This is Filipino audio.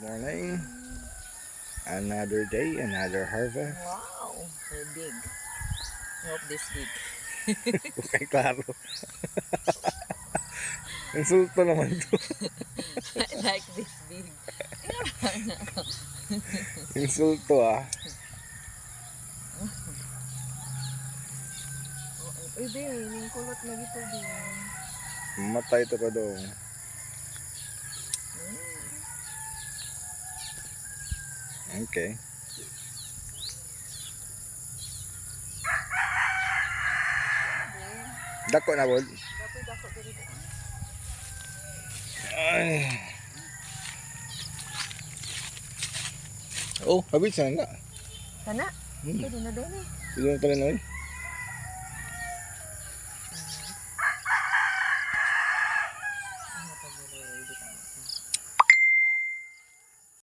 Morning. Another day, another harvest. Wow, they're big. I hope this big. Okay, klaro. Insulto naman to. I like this big. Insulto ah. Uy, din, yung kulot na dito din. Matay to ka dong. Okay. Dako na bod. Dako dito. Ay. Oh, habis sana. Kana? Pwede na din eh. Pwede mo pala na